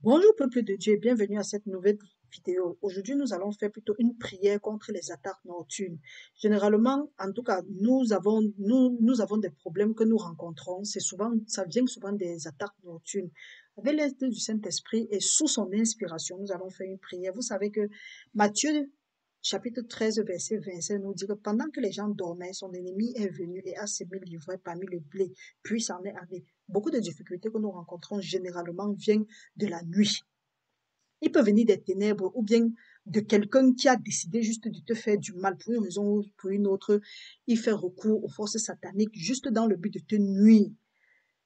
Bonjour peuple de Dieu et bienvenue à cette nouvelle vidéo. Aujourd'hui, nous allons faire plutôt une prière contre les attaques nocturnes. Généralement, en tout cas, nous avons des problèmes que nous rencontrons. Ça vient souvent des attaques nocturnes. Avec l'aide du Saint-Esprit et sous son inspiration, nous allons faire une prière. Vous savez que Matthieu, chapitre 13, verset 25 nous dit que pendant que les gens dormaient, son ennemi est venu et a semé l'ivraie parmi le blé, puis s'en est allé. Beaucoup de difficultés que nous rencontrons généralement viennent de la nuit. Il peut venir des ténèbres ou bien de quelqu'un qui a décidé juste de te faire du mal pour une raison ou pour une autre. Il fait recours aux forces sataniques juste dans le but de te nuire.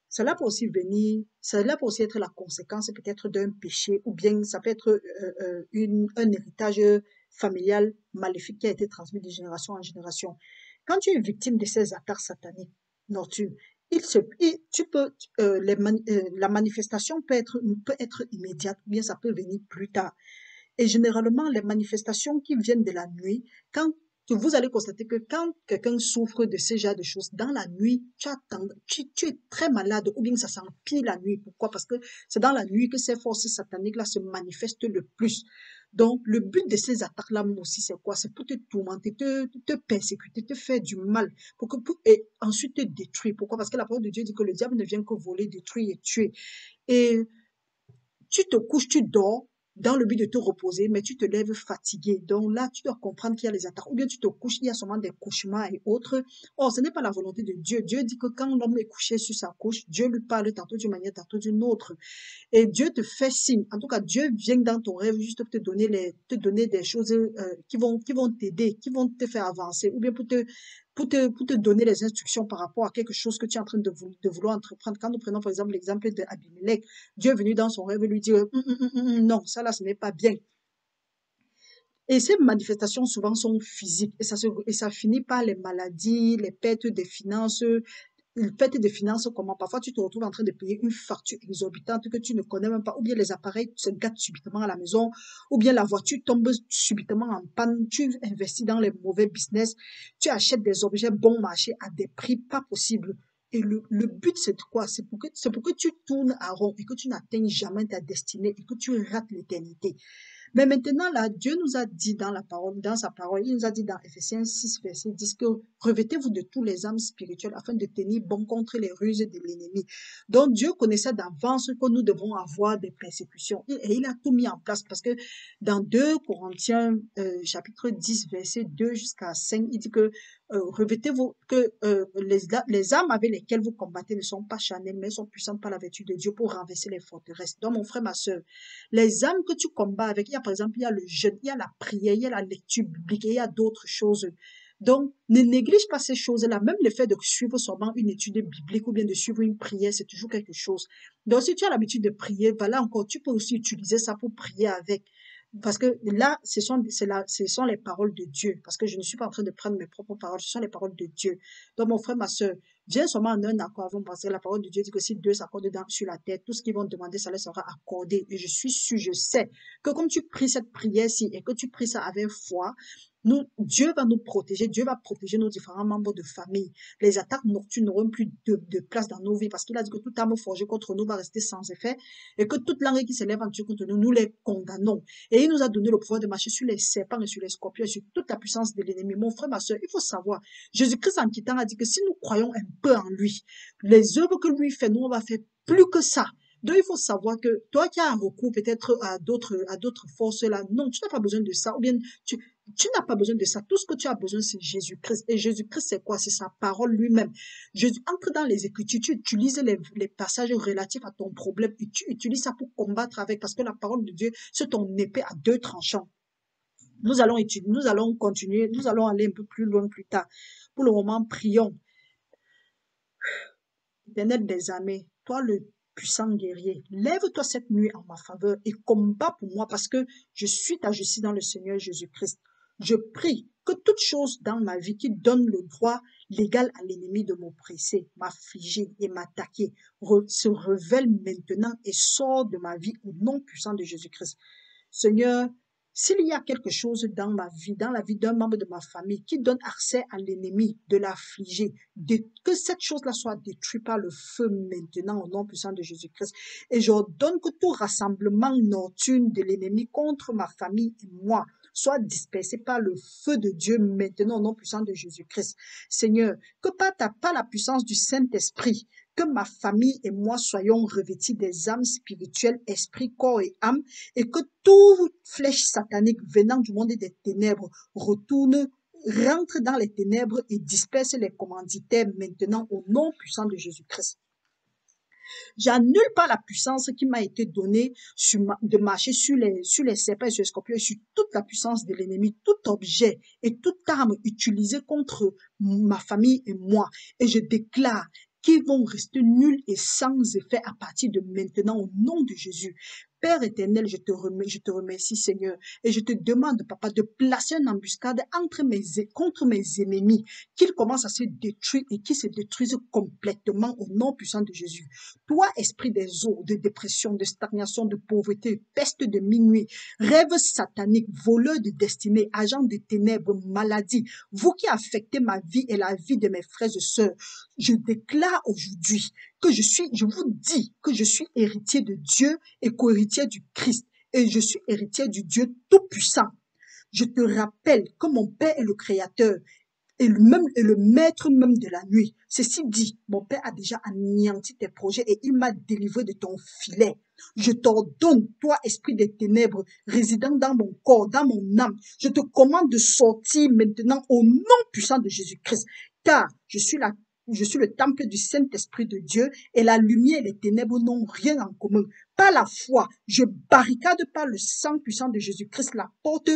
Cela peut aussi être la conséquence peut-être d'un péché ou bien ça peut être un héritage familial maléfique qui a été transmis de génération en génération. Quand tu es victime de ces attaques sataniques nocturnes, la manifestation peut être immédiate ou bien ça peut venir plus tard. Et généralement, les manifestations qui viennent de la nuit, quand vous allez constater que quand quelqu'un souffre de ce genre de choses, dans la nuit, tu es très malade ou bien ça s'empire la nuit. Pourquoi? Parce que c'est dans la nuit que ces forces sataniques-là se manifestent le plus. Donc, le but de ces attaques-là aussi, c'est quoi? C'est pour te tourmenter, te persécuter, te faire du mal, et ensuite te détruire. Pourquoi? Parce que la parole de Dieu dit que le diable ne vient que voler, détruire et tuer. Et tu te couches, tu dors dans le but de te reposer, mais tu te lèves fatigué. Donc là, tu dois comprendre qu'il y a les attaques. Ou bien tu te couches, il y a seulement des cauchemars et autres. Or, ce n'est pas la volonté de Dieu. Dieu dit que quand l'homme est couché sur sa couche, Dieu lui parle tantôt d'une manière, tantôt d'une autre. Et Dieu te fait signe. En tout cas, Dieu vient dans ton rêve juste pour te donner des choses qui vont t'aider, qui vont te faire avancer, ou bien pour te donner les instructions par rapport à quelque chose que tu es en train de vouloir entreprendre. Quand nous prenons par exemple l'exemple d'Abimelech, Dieu est venu dans son rêve et lui dire, non, ça là, ce n'est pas bien. Et ces manifestations souvent sont physiques et ça finit par les maladies, les pertes des finances, une perte de finances, comment parfois tu te retrouves en train de payer une facture exorbitante que tu ne connais même pas, ou bien les appareils se gâtent subitement à la maison, ou bien la voiture tombe subitement en panne, tu investis dans les mauvais business, tu achètes des objets bon marché à des prix pas possibles. Et le but, c'est quoi? C'est pour que tu tournes à rond et que tu n'atteignes jamais ta destinée et que tu rates l'éternité. Mais maintenant, là, Dieu nous a dit dans la parole, dans sa parole, il nous a dit dans Ephésiens 6, verset 10 que revêtez-vous de tous les âmes spirituelles afin de tenir bon contre les ruses de l'ennemi. Donc, Dieu connaissait d'avance que nous devons avoir des persécutions et il a tout mis en place parce que dans 2 Corinthiens, chapitre 10, verset 2 jusqu'à 5, il dit que revêtez-vous que les âmes avec lesquelles vous combattez ne sont pas charnelles, mais sont puissantes par la vertu de Dieu pour renverser les forteresses. Donc, mon frère, ma soeur, les âmes que tu combats avec, il y a par exemple, il y a le jeûne, il y a la prière, il y a la lecture biblique et il y a d'autres choses. Donc, ne néglige pas ces choses-là. Même le fait de suivre seulement une étude biblique ou bien de suivre une prière, c'est toujours quelque chose. Donc, si tu as l'habitude de prier, voilà encore, tu peux aussi utiliser ça pour prier avec. Parce que là, ce sont les paroles de Dieu. Parce que je ne suis pas en train de prendre mes propres paroles, ce sont les paroles de Dieu. Donc, mon frère, ma soeur, viens seulement en un accord avant, parce que la parole de Dieu dit que si deux s'accordent sur la terre, tout ce qu'ils vont demander, ça leur sera accordé. Et je suis sûr, je sais que comme tu pries cette prière-ci et que tu pries ça avec foi, Dieu va nous protéger, Dieu va protéger nos différents membres de famille. Les attaques nocturnes n'auront plus de place dans nos vies parce qu'il a dit que toute arme forgée contre nous va rester sans effet et que toute langue qui s'élève en Dieu contre nous, nous les condamnons. Et il nous a donné le pouvoir de marcher sur les serpents et sur les scorpions et sur toute la puissance de l'ennemi. Mon frère, ma soeur, il faut savoir, Jésus-Christ en quittant a dit que si nous croyons un peu en lui, les œuvres que lui fait, nous on va faire plus que ça. Donc, il faut savoir que toi qui as un recours peut-être à d'autres forces là, non, tu n'as pas besoin de ça. Ou bien, tu n'as pas besoin de ça. Tout ce que tu as besoin, c'est Jésus-Christ. Et Jésus-Christ, c'est quoi? C'est sa parole lui-même. Jésus, entre dans les Écritures, tu utilises les passages relatifs à ton problème et tu utilises ça pour combattre avec, parce que la parole de Dieu, c'est ton épée à deux tranchants. Nous allons continuer, nous allons aller un peu plus loin plus tard. Pour le moment, prions. Éternel des armées, toi le puissant guerrier, lève-toi cette nuit en ma faveur et combat pour moi parce que je suis ta justice dans le Seigneur Jésus-Christ. Je prie que toute chose dans ma vie qui donne le droit légal à l'ennemi de m'oppresser, m'affliger et m'attaquer se révèle maintenant et sort de ma vie au nom puissant de Jésus-Christ. Seigneur, S'il y a quelque chose dans ma vie, dans la vie d'un membre de ma famille qui donne accès à l'ennemi de l'affliger, que cette chose-là soit détruite par le feu maintenant au nom puissant de Jésus-Christ. Et j'ordonne que tout rassemblement nocturne de l'ennemi contre ma famille et moi soit dispersé par le feu de Dieu maintenant au nom puissant de Jésus-Christ. Seigneur, que par la puissance du Saint-Esprit, que ma famille et moi soyons revêtis des âmes spirituelles, esprit, corps et âme, et que toute flèche satanique venant du monde des ténèbres rentre dans les ténèbres et disperse les commanditaires maintenant au nom puissant de Jésus-Christ. J'annule pas la puissance qui m'a été donnée de marcher sur les serpents et sur les scorpions et sur toute la puissance de l'ennemi, tout objet et toute arme utilisée contre ma famille et moi. Et je déclare qu'ils vont rester nuls et sans effet à partir de maintenant au nom de Jésus. Père éternel, je te remercie, Seigneur, et je te demande, Papa, de placer une embuscade contre mes ennemis, qu'ils commencent à se détruire et qu'ils se détruisent complètement au nom puissant de Jésus. Toi, esprit des eaux, de dépression, de stagnation, de pauvreté, peste de minuit, rêve satanique, voleur de destinée, agent de ténèbres, maladie, vous qui affectez ma vie et la vie de mes frères et sœurs, je déclare aujourd'hui que je vous dis que je suis héritier de Dieu et co-héritier du Christ, et je suis héritier du Dieu Tout-Puissant. Je te rappelle que mon Père est le Créateur et le maître même de la nuit. Ceci dit, mon Père a déjà anéanti tes projets et il m'a délivré de ton filet. Je t'ordonne, toi, esprit des ténèbres, résidant dans mon corps, dans mon âme, je te commande de sortir maintenant au nom puissant de Jésus-Christ, car je suis le temple du Saint-Esprit de Dieu et la lumière et les ténèbres n'ont rien en commun. Par la foi, je barricade par le sang puissant de Jésus-Christ la porte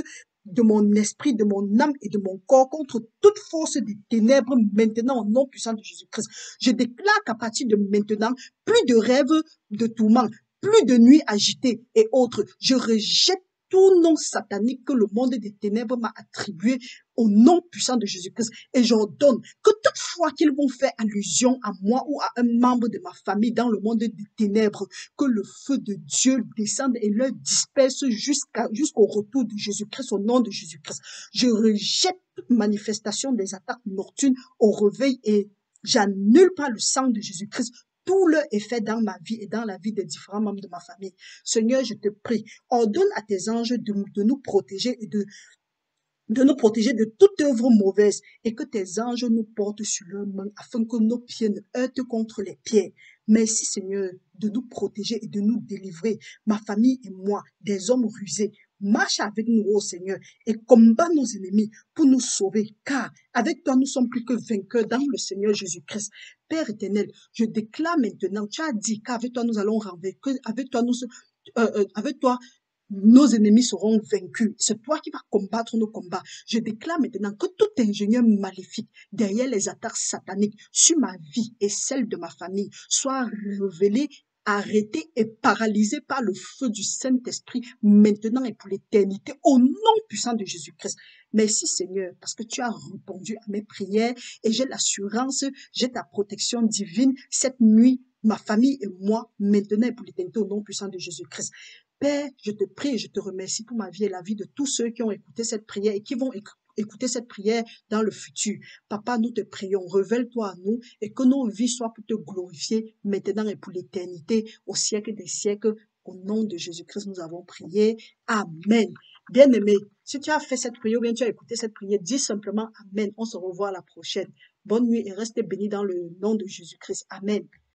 de mon esprit, de mon âme et de mon corps contre toute force des ténèbres maintenant au nom puissant de Jésus-Christ. Je déclare qu'à partir de maintenant, plus de rêves de tourments, plus de nuits agitées et autres. Je rejette tout nom satanique que le monde des ténèbres m'a attribué au nom puissant de Jésus-Christ. Et j'ordonne que toutefois qu'ils vont faire allusion à moi ou à un membre de ma famille dans le monde des ténèbres, que le feu de Dieu descende et leur disperse jusqu'au retour de Jésus-Christ au nom de Jésus-Christ. Je rejette toute manifestation des attaques nocturnes au réveil et j'annule par le sang de Jésus-Christ tout leur effet dans ma vie et dans la vie des différents membres de ma famille. Seigneur, je te prie, ordonne à tes anges de nous protéger et de nous protéger de toute œuvre mauvaise et que tes anges nous portent sur leurs mains afin que nos pieds ne heurtent contre les pierres. Merci Seigneur de nous protéger et de nous délivrer, ma famille et moi, des hommes rusés. Marche avec nous, ô Seigneur, et combat nos ennemis pour nous sauver, car avec toi nous sommes plus que vainqueurs dans le Seigneur Jésus-Christ. Père éternel, je déclare maintenant, tu as dit qu'avec toi nous allons renverser, avec toi nos ennemis seront vaincus. C'est toi qui vas combattre nos combats. Je déclare maintenant que tout ingénieur maléfique derrière les attaques sataniques sur ma vie et celle de ma famille soit révélé, arrêté et paralysé par le feu du Saint-Esprit maintenant et pour l'éternité au nom puissant de Jésus-Christ. Merci Seigneur parce que tu as répondu à mes prières et j'ai l'assurance, j'ai ta protection divine cette nuit, ma famille et moi maintenant et pour l'éternité au nom puissant de Jésus-Christ. Père, je te prie et je te remercie pour ma vie et la vie de tous ceux qui ont écouté cette prière et qui vont écouter cette prière dans le futur. Papa, nous te prions, révèle-toi à nous et que nos vies soient pour te glorifier maintenant et pour l'éternité, au siècle des siècles. Au nom de Jésus-Christ, nous avons prié. Amen. Bien-aimé, si tu as fait cette prière ou bien tu as écouté cette prière, dis simplement Amen. On se revoit à la prochaine. Bonne nuit et restez bénis dans le nom de Jésus-Christ. Amen.